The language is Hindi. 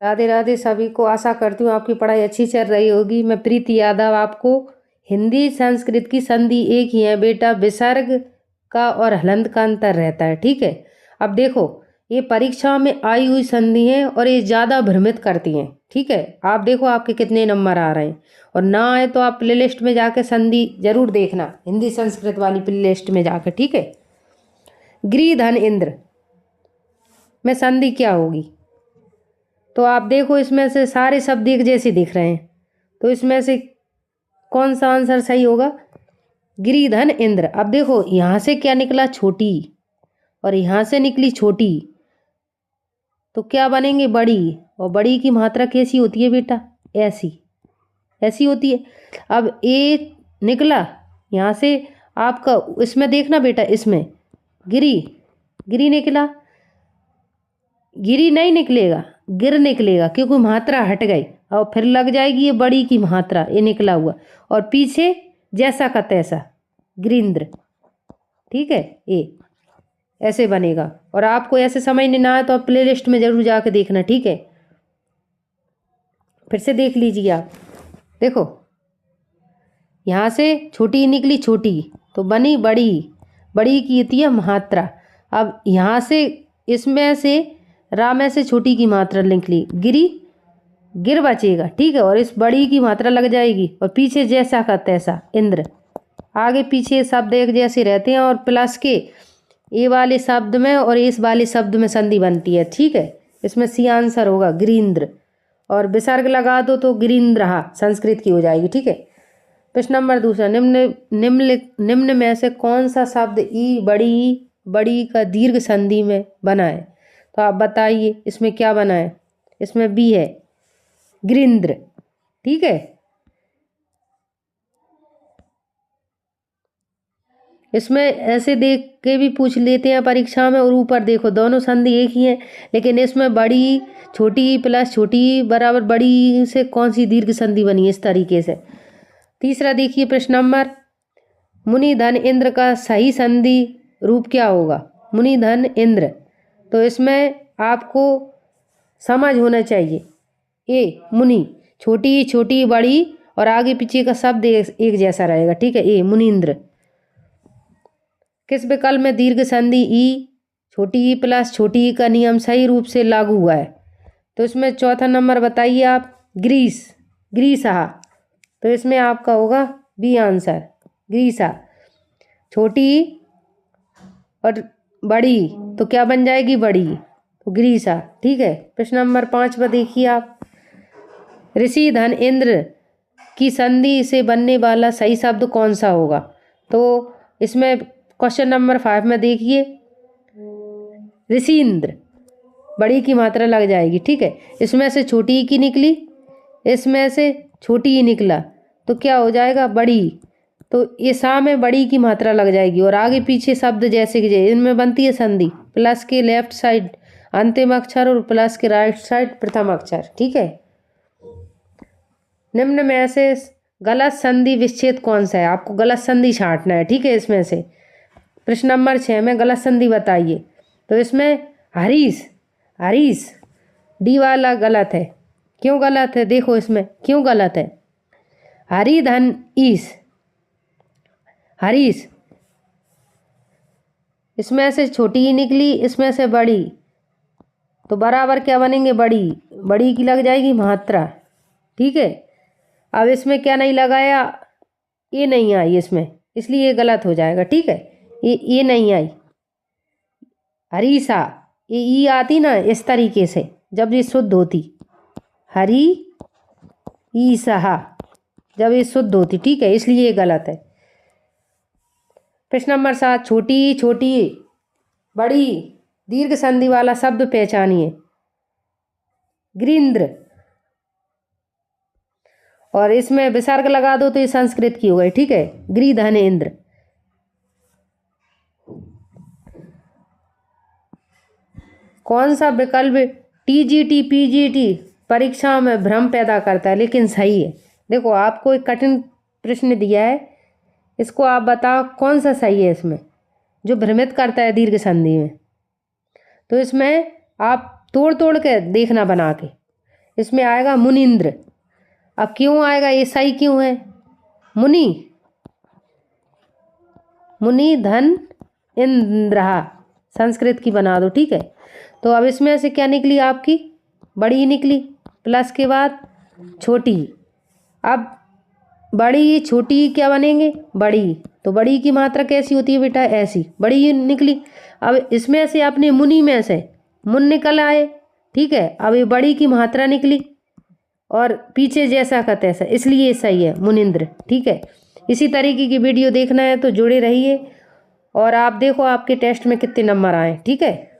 राधे राधे सभी को। आशा करती हूँ आपकी पढ़ाई अच्छी चल रही होगी। मैं प्रीति यादव आपको हिंदी संस्कृत की संधि एक ही है बेटा, विसर्ग का और हलंत का अंतर रहता है। ठीक है, अब देखो ये परीक्षा में आई हुई संधि है और ये ज़्यादा भ्रमित करती हैं। ठीक है, आप देखो आपके कितने नंबर आ रहे हैं, और ना आए तो आप प्ले लिस्ट में जाके संधि जरूर देखना, हिंदी संस्कृत वाली प्ले लिस्ट में जाकर। ठीक है, गिरि धन इंद्र में संधि क्या होगी? तो आप देखो इसमें से सारे शब्द एक जैसे दिख रहे हैं, तो इसमें से कौन सा आंसर सही होगा? गिरिधन इंद्र। अब देखो यहाँ से क्या निकला? छोटी, और यहाँ से निकली छोटी, तो क्या बनेंगे? बड़ी। और बड़ी की मात्रा कैसी होती है बेटा? ऐसी, ऐसी होती है। अब ए निकला यहाँ से आपका, इसमें देखना बेटा, इसमें गिरी, गिरी निकला, गिरी नहीं निकलेगा, गिर निकलेगा, क्योंकि मात्रा हट गई और फिर लग जाएगी ये बड़ी की मात्रा, ये निकला हुआ, और पीछे जैसा का तैसा, गिरिंद्र। ठीक है, ये ऐसे बनेगा। और आपको ऐसे समझ नहीं ना आए तो आप प्ले लिस्ट में जरूर जाके देखना। ठीक है, फिर से देख लीजिए आप। देखो यहाँ से छोटी निकली, छोटी तो बनी बड़ी, बड़ी की होती है मात्रा। अब यहाँ से इसमें से रा में से छोटी की मात्रा निकली, गिरी, गिर बचेगा। ठीक है, और इस बड़ी की मात्रा लग जाएगी, और पीछे जैसा का तैसा, इंद्र। आगे पीछे शब्द एक जैसे रहते हैं, और प्लस के ये वाले शब्द में और इस वाले शब्द में संधि बनती है। ठीक है, इसमें सी आंसर होगा गिरीन्द्र, और विसर्ग लगा दो तो गिरीन्द्र संस्कृत की हो जाएगी। ठीक है, प्रश्न नंबर दूसरा, निम्न में से कौन सा शब्द ई बड़ी, बड़ी का दीर्घ संधि में बना है? तो आप बताइए इसमें क्या बना है? इसमें बी है, गिरिंद्र। ठीक है, इसमें ऐसे देख के भी पूछ लेते हैं परीक्षा में, और ऊपर देखो दोनों संधि एक ही हैं, लेकिन इसमें बड़ी छोटी प्लस छोटी बराबर बड़ी से कौन सी दीर्घ संधि बनी है, इस तरीके से। तीसरा देखिए प्रश्न नंबर, मुनि धन इंद्र का सही संधि रूप क्या होगा? मुनि धन इंद्र, तो इसमें आपको समझ होना चाहिए। ए मुनि, छोटी छोटी बड़ी, और आगे पीछे का शब्द एक जैसा रहेगा। ठीक है, ए मुनीन्द्र। किस विकल्प में दीर्घ संधि ई, छोटी ई प्लस छोटी ई का नियम सही रूप से लागू हुआ है? तो इसमें चौथा नंबर बताइए आप, ग्रीस, ग्रीसा। तो इसमें आपका होगा बी आंसर, ग्रीसा। छोटी और बड़ी तो क्या बन जाएगी? बड़ी, तो ग्रीसा। ठीक है, प्रश्न नंबर 5 पर देखिए आप, ऋषि धन इंद्र की संधि से बनने वाला सही शब्द कौन सा होगा? तो इसमें क्वेश्चन नंबर 5 में देखिए, ऋषिन्द्र, बड़ी की मात्रा लग जाएगी। ठीक है, इसमें से छोटी ई की निकली, इसमें से छोटी ई निकला, तो क्या हो जाएगा? बड़ी। तो ये सा में बड़ी की मात्रा लग जाएगी, और आगे पीछे शब्द जैसे कि जैसे इनमें बनती है संधि, प्लस के लेफ्ट साइड अंतिम अक्षर और प्लस के राइट साइड प्रथम अक्षर। ठीक है, निम्न में से गलत संधि विच्छेद कौन सा है? आपको गलत संधि छांटना है। ठीक है, इसमें से प्रश्न नंबर 6 में गलत संधि बताइए। तो इसमें हरीश, हरीश डी वाला गलत है। क्यों गलत है? देखो इसमें क्यों गलत है। हरी धन ईस, हरीश, इसमें से छोटी ही निकली, इसमें से बड़ी, तो बराबर क्या बनेंगे? बड़ी, बड़ी की लग जाएगी मात्रा। ठीक है, अब इसमें क्या नहीं लगाया? ये नहीं आई इसमें, इसलिए ये गलत हो जाएगा। ठीक है, ये नहीं आई, हरीसा, ये ई आती ना इस तरीके से जब ये शुद्ध होती, हरी ई सहा, जब ये शुद्ध होती। ठीक है, इसलिए ये गलत है। प्रश्न नंबर 7, छोटी छोटी बड़ी दीर्घ संधि वाला शब्द पहचानिए। गिरिंद्र, और इसमें विसर्ग लगा दो तो ये संस्कृत की हो गई। ठीक है, गिरिधन इंद्र। कौन सा विकल्प टीजीटी पीजीटी परीक्षा में भ्रम पैदा करता है लेकिन सही है? देखो आपको एक कठिन प्रश्न दिया है, इसको आप बताओ कौन सा सही है इसमें जो भ्रमित करता है दीर्घ संधि में। तो इसमें आप तोड़ तोड़ के देखना बना के, इसमें आएगा मुनिंद्र। अब क्यों आएगा, ये सही क्यों है? मुनि, मुनि धन इंद्रहा, संस्कृत की बना दो, ठीक है। तो अब इसमें से क्या निकली आपकी? बड़ी निकली, प्लस के बाद छोटी। अब बड़ी छोटी क्या बनेंगे? बड़ी। तो बड़ी की मात्रा कैसी होती है बेटा? ऐसी, बड़ी निकली। अब इसमें से अपने मुनि में से मुन निकल आए, ठीक है। अब ये बड़ी की मात्रा निकली और पीछे जैसा का तैसा, इसलिए सही है मुनिंद्र, ठीक है। इसी तरीके की वीडियो देखना है तो जुड़े रहिए और आप देखो आपके टेस्ट में कितने नंबर आए, ठीक है।